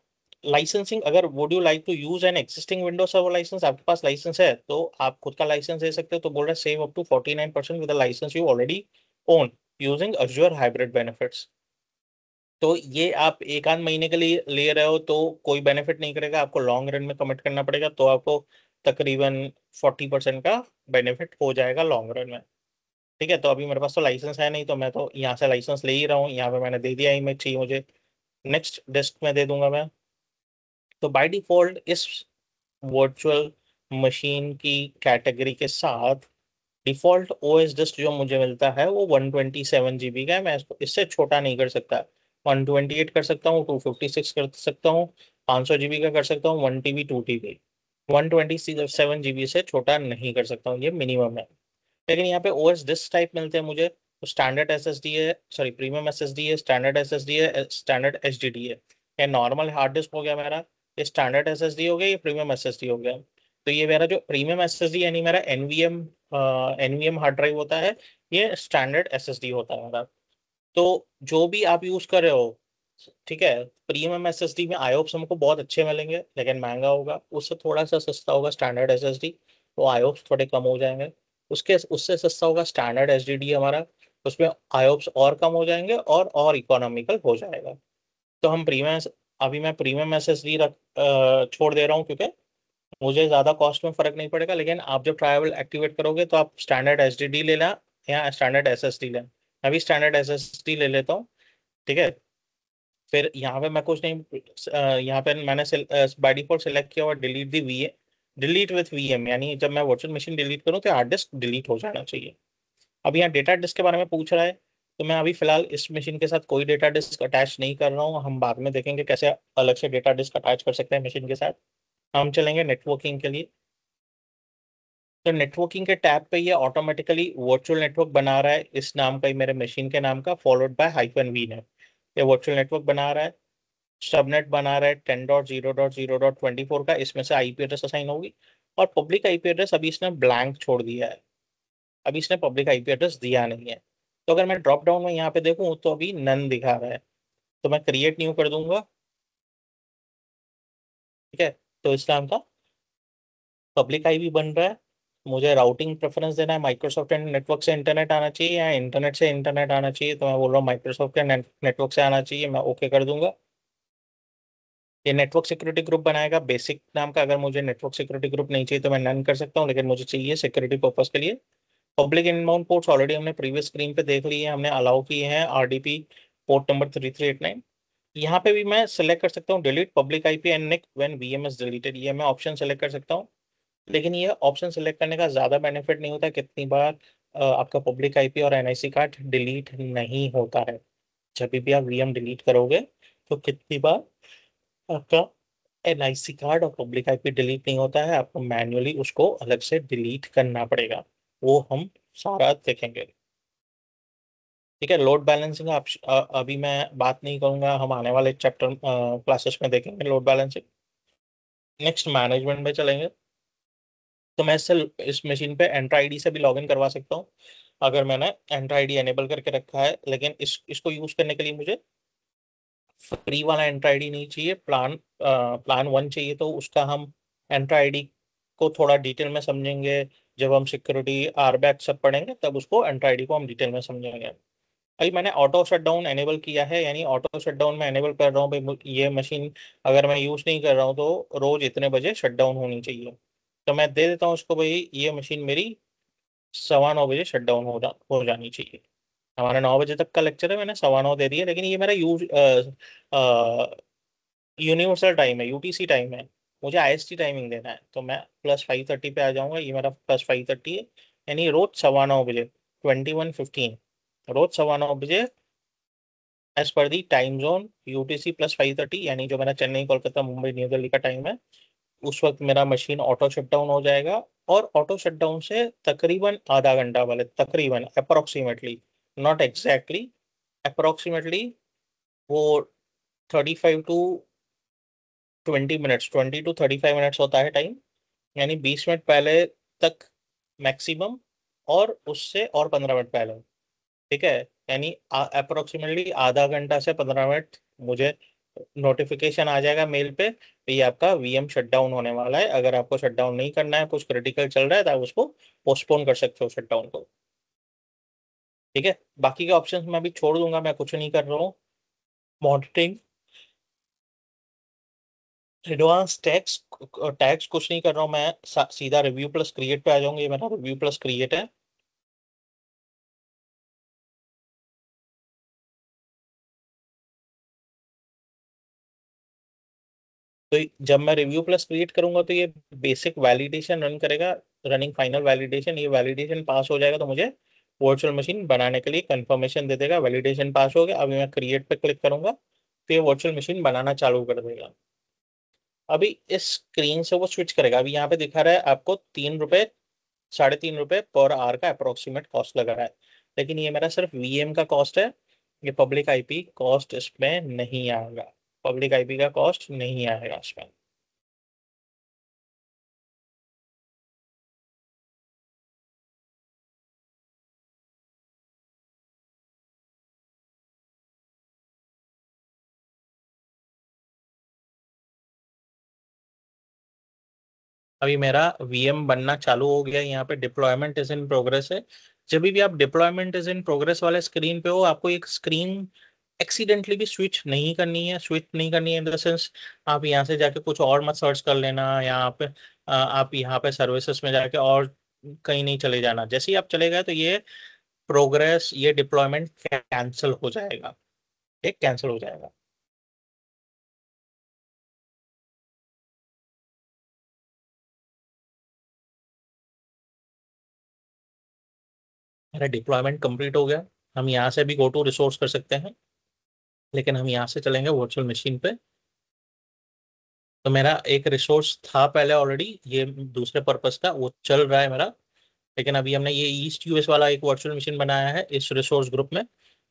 लाइसेंसिंग, अगर would you like to use an existing Windows server licence, आपके पास लाइसेंस है तो आप खुद का लाइसेंस दे सकते हो। तो बोल रहे save up to 49% with licence you already own using Azure hybrid benefits. तो ये आप एक आध महीने के लिए ले रहे हो तो कोई बेनिफिट नहीं करेगा, आपको लॉन्ग रन में कमिट करना पड़ेगा, तो आपको तकरीबन 40% का बेनिफिट हो जाएगा लॉन्ग रन में। ठीक है, तो अभी मेरे पास तो लाइसेंस है नहीं, तो मैं तो यहाँ से लाइसेंस ले ही रहा हूँ। यहाँ पे मैंने दे दिया, इमेज चाहिए मुझे, नेक्स्ट डिस्क में दे दूंगा मैं। तो बाय डिफॉल्ट इस वर्चुअल मशीन की कैटेगरी के साथ डिफॉल्ट ओएस डिस्क जो मुझे मिलता है वो 127 GB का है, मैं इसको इससे छोटा नहीं कर सकता। 128 कर सकता हूँ, 256 कर सकता हूँ, 500 GB का कर सकता हूँ, 1 TB 2 TB। 127 GB से छोटा नहीं कर सकता हूँ, ये मिनिमम है। लेकिन यहाँ पे ओएस डिस्क टाइप मिलते हैं मुझे, तो स्टैंडर्ड एसएसडी है, सॉरी प्रीमियम एसएसडी है, स्टैंडर्ड एसएसडी है, स्टैंडर्ड एचडीडी है। ये नॉर्मल हार्ड डिस्क हो गया मेरा, ये स्टैंडर्ड एसएसडी हो गया, ये प्रीमियम एसएसडी हो गया। तो ये मेरा जो प्रीमियम एसएसडी यानी मेरा एनवीएम हार्ड ड्राइव होता है, ये स्टैंडर्ड एसएसडी होता है मेरा। तो जो भी आप यूज कर रहे हो, ठीक है, प्रीमियम एसएसडी में आईओप्स हमको बहुत अच्छे मिलेंगे लेकिन महंगा होगा, उससे थोड़ा सा सस्ता होगा स्टैंडर्ड एसएसडी, तो आईओप्स थोड़े कम हो जाएंगे। उसके उससे सस्ता होगा स्टैंडर्ड एचडीडी हमारा, उसमें आईओप्स और कम हो जाएंगे और इकोनॉमिकल हो जाएगा। तो हम प्रीमियम, अभी मैं प्रीमियम एसएसडी छोड़ दे रहा हूँ क्योंकि मुझे ज़्यादा कॉस्ट में फर्क नहीं पड़ेगा। लेकिन आप जब ट्रायल एक्टिवेट करोगे तो आप स्टैंडर्ड एचडीडी लेना या स्टैंडर्ड एसएसडी लेना। मैं भी स्टैंडर्ड एसएसडी ले लेता हूँ, ठीक है। फिर यहाँ पे मैं कुछ नहीं, यहाँ पे मैंने बाय डिफॉल्ट सेलेक्ट किया हुआ delete the we delete with VM, यानी जब मैं वर्चुअल मशीन डिलीट करूँ तो हार्ड डिस्क डिलीट हो जाना चाहिए। अब यहाँ डेटा डिस्क के बारे में पूछ रहा है, तो मैं अभी फिलहाल इस मशीन के साथ कोई डेटा डिस्क अटैच नहीं कर रहा हूँ, हम बाद में देखेंगे कैसे अलग से डेटा डिस्क अटैच कर सकते हैं मशीन के साथ। हम चलेंगे नेटवर्किंग के लिए। तो नेटवर्किंग के टैब पे ये ऑटोमेटिकली वर्चुअल नेटवर्क बना रहा है, इस नाम का ही, मेरे मशीन के नाम का, फॉलोड बाय हाइफन वी ने ये वर्चुअल नेटवर्क बना रहा है। सबनेट बना रहा है 10.0.0.24 का, इसमें से आईपी एड्रेस असाइन होगी। और पब्लिक आईपी एड्रेस अभी इसने ब्लैंक छोड़ दिया है, अभी इसने पब्लिक आईपी एड्रेस दिया नहीं है। तो अगर मैं ड्रॉप डाउन में यहाँ पे देखूँ तो अभी नन दिखा रहा है, तो मैं क्रिएट न्यू कर दूंगा, ठीक है। तो इस नाम का पब्लिक आईपी बन रहा है। मुझे राउटिंग प्रेफरेंस देना है, माइक्रोसॉफ्ट नेटवर्क से इंटरनेट आना चाहिए या इंटरनेट से इंटरनेट आना चाहिए, तो मैं बोल रहा हूँ माइक्रोसॉफ्ट के नेटवर्क से आना चाहिए, मैं ओके कर दूंगा। ये नेटवर्क सिक्योरिटी ग्रुप बनाएगा बेसिक नाम का, अगर मुझे नेटवर्क सिक्योरिटी ग्रुप नहीं चाहिए तो मैं नन कर सकता हूँ, लेकिन मुझे चाहिए सिक्योरिटी पर्पज के लिए। पब्लिक इनबाउंड पोर्ट्स ऑलरेडी हमने प्रीवियस स्क्रीन पे देख लिए हैं, हमने अलाउ किए हैं आरडीपी पोर्ट नंबर 3389। यहाँ पे भी मैं सेलेक्ट कर सकता हूँ delete public IP and NIC when VMs deleted, ये मैं ऑप्शन सेलेक्ट कर सकता हूँ। लेकिन ये ऑप्शन सेलेक्ट करने का ज़्यादा बेनिफिट नहीं होता, कितनी बार आपका पब्लिक आईपी और एनआईसी कार्ड डिलीट नहीं होता है। जब भी आप वीएम डिलीट करोगे तो कितनी बार आपका एनआईसी कार्ड और पब्लिक आईपी डिलीट नहीं होता है, आपको मैन्युअली उसको अलग से डिलीट करना पड़ेगा, वो हम सारा देखेंगे। ठीक है, लोड बैलेंसिंग अभी मैं बात नहीं करूंगा, हम आने वाले चैप्टर क्लासेस में देखेंगे लोड बैलेंसिंग। नेक्स्ट मैनेजमेंट में चलेंगे। तो मैं इससे इस मशीन पे एंट्रा आईडी से भी लॉगिन करवा सकता हूँ, अगर मैंने एंट्रा आईडी एनेबल करके रखा है। लेकिन इसको यूज करने के लिए मुझे फ्री वाला एंट्रा आईडी नहीं चाहिए, प्लान वन चाहिए। तो उसका हम एंट्रा आईडी को थोड़ा डिटेल में समझेंगे, जब हम सिक्योरिटी आरबैक सब पढ़ेंगे तब उसको एंट्रा आईडी को हम डिटेल में समझेंगे। अभी मैंने ऑटो शटडाउन एनेबल किया है, यानी ऑटो शटडाउन में एनेबल कर रहा हूँ भाई, ये मशीन अगर मैं यूज नहीं कर रहा हूँ तो रोज इतने बजे शटडाउन होनी चाहिए। तो मैं दे देता हूँ उसको, भाई ये मशीन मेरी 9:15 बजे शटडाउन हो जानी चाहिए। हमारा 9 बजे तक का लेक्चर है, मैंने 9:15 दे दिया, लेकिन ये मेरा यूनिवर्सल टाइम है, यूटीसी टाइम है, मुझे आईएसटी टाइमिंग देना है। तो मैं +5:30 पे आ जाऊंगा, ये मेरा +5:30 है, यानी रोज 9:15 बजे, 21:15, रोज 9:15 बजे एज पर दी टाइम जोन यूटीसी +5:30, यानी जो मेरा चेन्नई कोलकाता मुंबई न्यू दिल्ली का टाइम है, उस वक्त मेरा मशीन ऑटो शटडाउन हो जाएगा। और ऑटो शटडाउन से तकरीबन आधा घंटा वाले, तकरीबन अप्रोक्सीमेटली, नॉट एग्जैक्टली, अप्रोक्सीमेटली, वो 35 टू 20 मिनट्स, 20 टू 35 मिनट्स होता है टाइम, यानी 20 मिनट पहले तक मैक्सिमम, और उससे और 15 मिनट पहले, ठीक है। यानी अप्रोक्सीमेटली आधा घंटा से 15 मिनट मुझे नोटिफिकेशन आ जाएगा मेल पे, तो ये आपका वीएम शटडाउन होने वाला है। अगर आपको शटडाउन नहीं करना है, कुछ क्रिटिकल चल रहा है, तो आप उसको पोस्टपोन कर सकते हो शटडाउन को, ठीक है। बाकी के ऑप्शंस मैं अभी छोड़ दूंगा, मैं कुछ नहीं कर रहा हूँ। मॉनिटरिंग, एडवांस टैग्स, टैग्स कुछ नहीं कर रहा हूँ मैं, सीधा रिव्यू प्लस क्रिएट पे आ जाऊंगा, ये मेरा रिव्यू प्लस क्रिएट है। तो जब मैं रिव्यू प्लस क्रिएट करूंगा तो ये बेसिक वैलिडेशन रन करेगा, रनिंग फाइनल वैलिडेशन। ये वैलिडेशन पास हो जाएगा तो मुझे वर्चुअल मशीन बनाने के लिए कंफर्मेशन दे देगा। वैलिडेशन पास हो गया, अभी मैं क्रिएट पे क्लिक करूंगा तो ये वर्चुअल मशीन बनाना चालू कर देगा। अभी इस स्क्रीन से वो स्विच करेगा। अभी यहाँ पे दिखा रहा है आपको 3 रुपए, 3.5 रुपए पर आवर का अप्रोक्सीमेट कॉस्ट लगा रहा है, लेकिन ये मेरा सिर्फ वीएम का कॉस्ट है। ये पब्लिक आईपी कॉस्ट इसमें नहीं आएगा, पब्लिक आईपी का कॉस्ट नहीं आएगा इसमें। अभी मेरा वीएम बनना चालू हो गया, यहाँ पे डिप्लॉयमेंट इज इन प्रोग्रेस है। जब भी आप डिप्लॉयमेंट इज इन प्रोग्रेस वाले स्क्रीन पे हो, आपको एक स्क्रीन एक्सीडेंटली भी स्विच नहीं करनी है। स्विच नहीं करनी है इन द सेंस, आप यहाँ से जाके कुछ और मत सर्च कर लेना यहाँ पे। आप यहाँ पे सर्विसेज में जाके और कहीं नहीं चले जाना। जैसे ही आप चले गए तो ये प्रोग्रेस, ये डिप्लॉयमेंट कैंसिल हो जाएगा, ये कैंसिल हो जाएगा। मेरा डिप्लॉयमेंट कंप्लीट हो गया। हम यहाँ से भी गो टू रिसोर्स कर सकते हैं, लेकिन हम यहाँ से चलेंगे वर्चुअल मशीन पे। तो मेरा एक रिसोर्स था पहले ऑलरेडी, ये दूसरे पर्पस का वो चल रहा है मेरा। लेकिन अभी हमने ये ईस्ट यूएस वाला एक वर्चुअल मशीन बनाया है इस रिसोर्स ग्रुप में,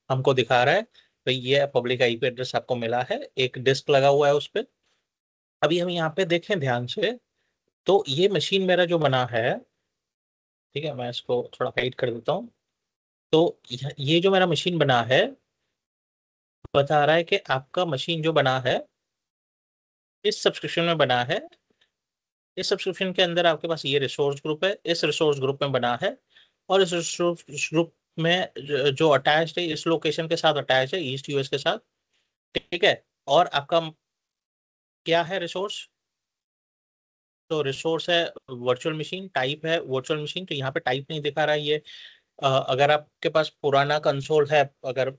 हमको दिखा रहा है। तो ये पब्लिक आईपी एड्रेस आपको मिला है, एक डिस्क लगा हुआ है उस पर। अभी हम यहाँ पे देखें ध्यान से, तो ये मशीन मेरा जो बना है, ठीक है, मैं इसको थोड़ा हाइड कर देता हूँ। तो ये जो मेरा मशीन बना है, बता रहा है कि आपका मशीन जो बना है इस सब्सक्रिप्शन में बना है। इस सब्सक्रिप्शन के अंदर आपके पास ये रिसोर्स ग्रुप है, इस रिसोर्स ग्रुप में बना है। और इस रिसोर्स ग्रुप में जो अटैच्ड है, इस लोकेशन के साथ अटैच है, ईस्ट यूएस के साथ। ठीक है। और आपका क्या है रिसोर्स? तो रिसोर्स है वर्चुअल मशीन, टाइप है वर्चुअल मशीन। तो यहाँ पे टाइप नहीं दिखा रहा है ये। अगर आपके पास पुराना कंसोल है, अगर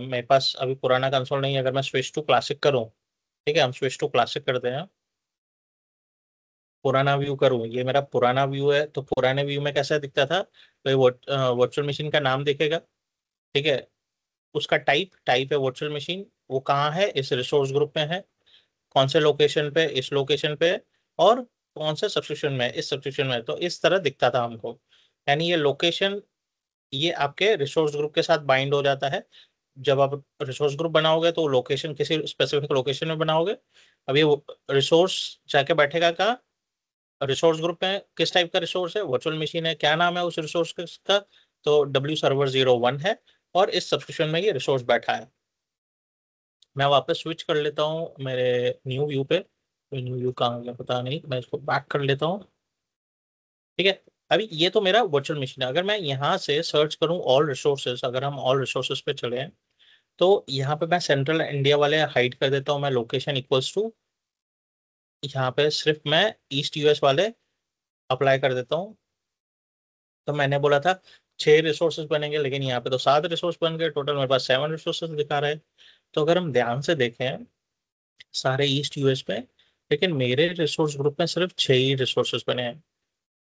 मेरे पास अभी पुराना कंसोल नहीं है, अगर मैं स्विच टू क्लासिक करूँ, ठीक है, हम स्विच टू क्लासिक करते हैं, पुराना व्यू करूँ, ये मेरा पुराना व्यू है। तो पुराने व्यू में कैसा दिखता था, तो ये वर्चुअल मशीन का नाम दिखेगा। ठीक है। उसका टाइप टाइप है वर्चुअल मशीन, वो कहाँ है, इस रिसोर्स ग्रुप में है। कौन से लोकेशन पे, इस लोकेशन पे। और कौन से सब्सक्रिप्शन में, इस सब्सक्रिप्शन में। तो इस तरह दिखता था हमको। यानी ये लोकेशन, ये आपके रिसोर्स ग्रुप के साथ बाइंड हो जाता है। जब आप रिसोर्स ग्रुप बनाओगे तो लोकेशन किसी स्पेसिफिक लोकेशन में बनाओगे। अब ये रिसोर्स जाके बैठेगा कहाँ, रिसोर्स ग्रुप में। किस टाइप का रिसोर्स है, वर्चुअल मशीन है, क्या नाम है उस रिसोर्स का, तो W server 01 है। और इस सब्सक्रिप्शन में ये रिसोर्स बैठा है। मैं वापस स्विच कर लेता हूँ मेरे न्यू व्यू पे। न्यू व्यू कहाँ गया पता नहीं, मैं इसको बैक कर लेता हूँ। ठीक है। अभी ये तो मेरा वर्चुअल मशीन है। अगर मैं यहाँ से सर्च करूँ ऑल रिसोर्सेज, अगर हम ऑल रिसोर्सेज पे चले हैं, तो यहाँ पे मैं सेंट्रल इंडिया वाले हाइड कर देता हूँ। मैं लोकेशन इक्वल्स टू, यहाँ पे सिर्फ मैं ईस्ट यूएस वाले अप्लाई कर देता हूँ। तो मैंने बोला था 6 रिसोर्सेज बनेंगे, लेकिन यहाँ पे तो 7 रिसोर्स बन गए। टोटल मेरे पास 7 रिसोर्सेज दिखा रहे हैं। तो अगर हम ध्यान से देखें सारे ईस्ट यूएस पे, लेकिन मेरे रिसोर्स ग्रुप में सिर्फ 6 ही रिसोर्सेज बने हैं।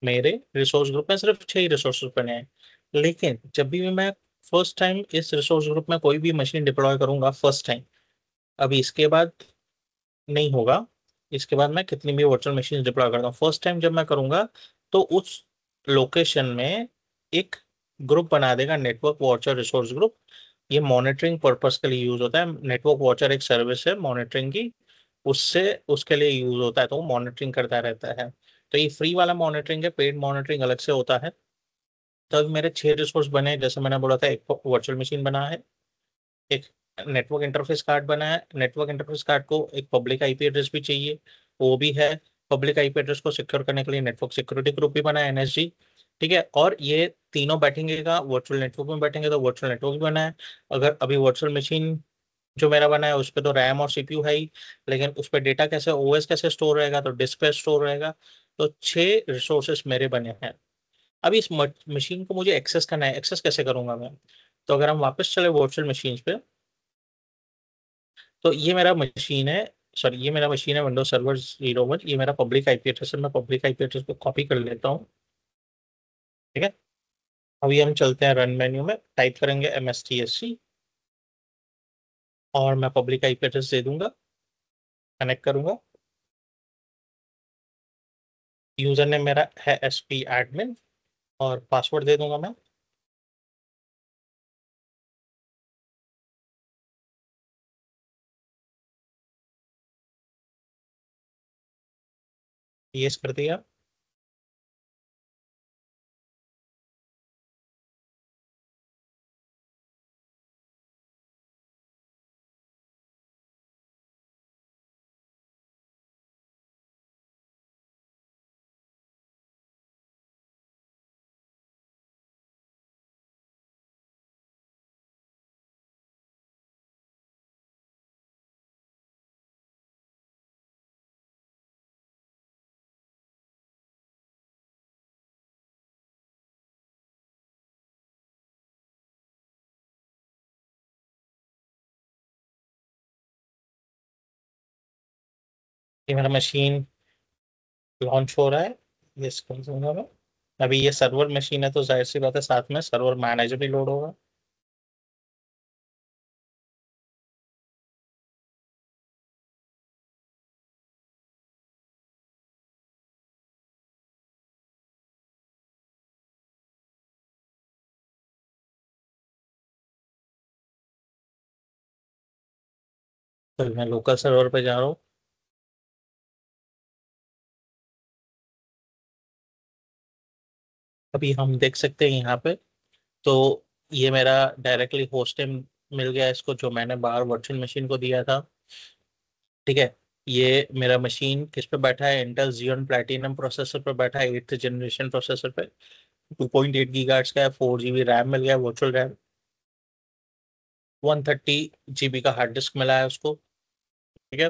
मेरे रिसोर्स ग्रुप में सिर्फ 6 ही रिसोर्सेज बने हैं। लेकिन जब भी मैं फर्स्ट टाइम इस रिसोर्स ग्रुप में कोई भी मशीन डिप्लॉय करूंगा, फर्स्ट टाइम, अभी इसके बाद नहीं होगा। इसके बाद मैं कितनी भी वर्चुअल मशीन डिप्लॉय करता हूँ, फर्स्ट टाइम जब मैं करूंगा तो उस लोकेशन में एक ग्रुप बना देगा, नेटवर्क वॉचर रिसोर्स ग्रुप। ये मॉनिटरिंग पर्पस के लिए यूज होता है। नेटवर्क वॉचर एक सर्विस है मॉनिटरिंग की, उससे उसके लिए यूज होता है, तो वो मॉनिटरिंग करता रहता है। तो ये फ्री वाला मॉनिटरिंग है, पेड मॉनिटरिंग अलग से होता है। तो अभी मेरे 6 रिसोर्स बने हैं। जैसे मैंने बोला था, एक वर्चुअल मशीन बना है, एक नेटवर्क इंटरफेस कार्ड बना है। नेटवर्क इंटरफेस कार्ड को एक पब्लिक आईपी एड्रेस भी चाहिए, वो भी है। पब्लिक आईपी एड्रेस को सिक्योर करने के लिए नेटवर्क सिक्योरिटी ग्रुप भी बना है, एनएसजी। ठीक है। और ये तीनों बैठेंगे का वर्चुअल नेटवर्क में बैठेंगे, तो वर्चुअल नेटवर्क भी बना है। अगर अभी वर्चुअल मशीन जो मेरा बना है उस पर तो रैम और सीपीयू है ही, लेकिन उस पर डेटा कैसे, ओएस कैसे स्टोर रहेगा, तो डिस्क पे स्टोर रहेगा। तो 6 रिसोर्सेस मेरे बने हैं। अभी इस मशीन को मुझे एक्सेस करना है, एक्सेस कैसे करूंगा मैं? तो अगर हम वापस चले वर्चुअल मशीन पे, तो ये मेरा मशीन है, सॉरी, ये मेरा मशीन है विंडोज सर्वर 01, ये मेरा पब्लिक आईपी एड्रेस है। मैं पब्लिक आईपी एड्रेस को कॉपी कर लेता हूँ। ठीक है, अभी हम चलते हैं रन मेन्यू में, टाइप करेंगे MSTSC और मैं पब्लिक आईपी एड्रेस दे दूंगा, कनेक्ट करूंगा। यूजर नेम मेरा है SP एडमिन और पासवर्ड दे दूंगा मैं। यस कर दिया। ये मेरा मशीन लॉन्च हो रहा है, यस कर दूंगा मैं। अभी ये सर्वर मशीन है तो जाहिर सी बात है साथ में सर्वर मैनेजर भी लोड होगा। तो मैं लोकल सर्वर पे जा रहा हूँ। अभी हम देख सकते हैं यहाँ पे, तो ये मेरा डायरेक्टली होस्ट नेम मिल गया इसको, जो मैंने बाहर वर्चुअल मशीन को दिया था। ठीक है, ये मेरा मशीन किस पे बैठा है, इंटेल Xeon प्लेटिनम प्रोसेसर पे बैठा है, 8th जनरेशन प्रोसेसर पे। 2.8 GHz का है, 4 GB रैम मिल गया, वर्चुअल रैम। 130 GB का हार्ड डिस्क मिला है उसको। ठीक है,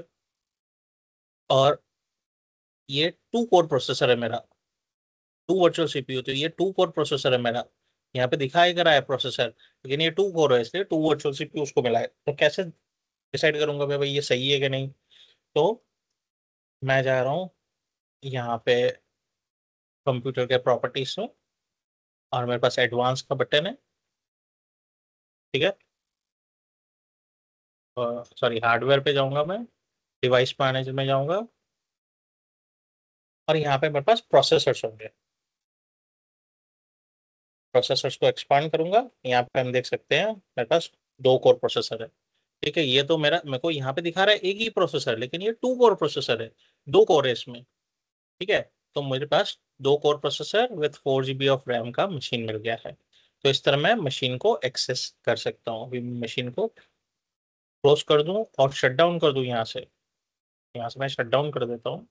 और ये 2 कोर प्रोसेसर है मेरा, 2 वर्चुअल CPU, तो ये 2 कोर प्रोसेसर है मेरा। यहाँ पे दिखाई कर रहा है प्रोसेसर, लेकिन ये 2 कोर है इसलिए 2 वर्चुअल CPU उसको मिला है। तो कैसे डिसाइड करूंगा मैं भाई ये सही है कि नहीं? तो मैं जा रहा हूँ यहाँ पे कंप्यूटर के प्रॉपर्टीज में, और मेरे पास एडवांस का बटन है। ठीक है, सॉरी, हार्डवेयर पे जाऊंगा मैं, डिवाइस मैनेजर में जाऊंगा, और यहाँ पे मेरे पास प्रोसेसर्स होंगे। प्रोसेसर्स को एक्सपांड करूंगा, यहाँ पे हम देख सकते हैं मेरे पास 2 कोर प्रोसेसर है। ठीक है, ये तो मेरे को यहाँ पे दिखा रहा है एक ही प्रोसेसर, लेकिन ये 2 कोर प्रोसेसर है, 2 कोर है इसमें। ठीक है, तो मेरे पास 2 core processor with 4 GB of RAM का मशीन मिल गया है। तो इस तरह मैं मशीन को एक्सेस कर सकता हूँ। अभी मशीन को क्लोज कर दूं और शट डाउन कर दूं यहाँ से। यहाँ से मैं शट डाउन कर देता हूँ।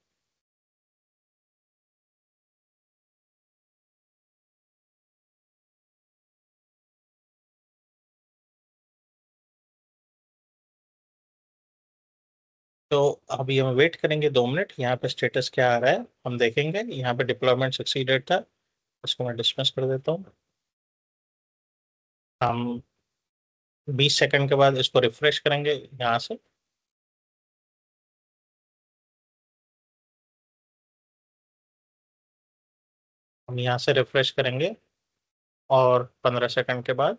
तो अभी हम वेट करेंगे 2 मिनट, यहाँ पे स्टेटस क्या आ रहा है हम देखेंगे। यहाँ पे डिप्लॉयमेंट सक्सीडेड था, इसको मैं डिसमिस कर देता हूँ। हम 20 सेकंड के बाद इसको रिफ्रेश करेंगे यहाँ से। हम यहाँ से रिफ्रेश करेंगे और 15 सेकंड के बाद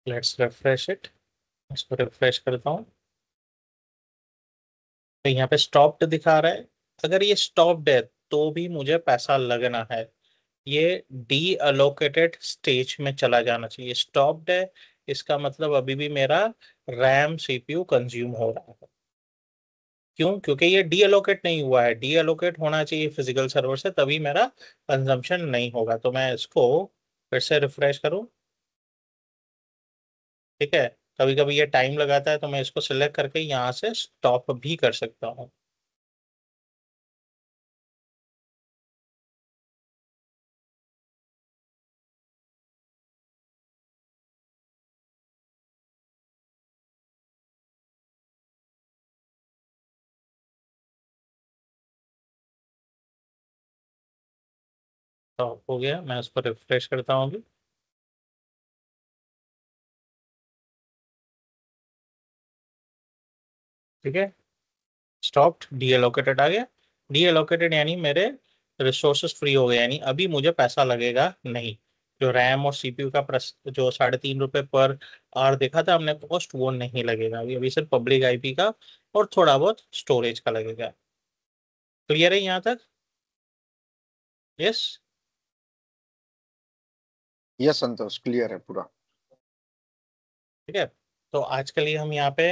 लेट्स रिफ्रेश इट। इसको रिफ्रेश करता हूँ, तो यहाँ पे स्टॉप्ड दिखा रहा है। अगर ये स्टॉप्ड है तो भी मुझे पैसा लगना है। ये डी अलोकेटेड स्टेज में चला जाना चाहिए। स्टॉप्ड है, इसका मतलब अभी भी मेरा रैम CPU कंज्यूम हो रहा है। क्यों? क्योंकि ये डी अलोकेट नहीं हुआ है। डी अलोकेट होना चाहिए फिजिकल सर्वर से, तभी मेरा कंजम्पशन नहीं होगा। तो मैं इसको फिर से रिफ्रेश करूं। ठीक है, कभी कभी ये टाइम लगाता है, तो मैं इसको सिलेक्ट करके यहाँ से स्टॉप भी कर सकता हूँ। स्टॉप हो गया, मैं उसको रिफ्रेश करता हूँ अभी। ठीक है, स्टॉप्ड, डीएलोकेटेड आ गया। डीएलोकेटेड यानी मेरे रिसोर्सेस फ्री हो गए, यानी अभी मुझे पैसा लगेगा नहीं। जो रैम और सीपीयू का जो 3.5 रुपए पर आवर देखा था हमने कॉस्ट, वो नहीं लगेगा अभी। अभी सिर्फ पब्लिक आईपी का और थोड़ा बहुत स्टोरेज का लगेगा। क्लियर है यहाँ तक? यस। यस संतोष, क्लियर है पूरा। ठीक है, तो आज के लिए हम यहाँ पे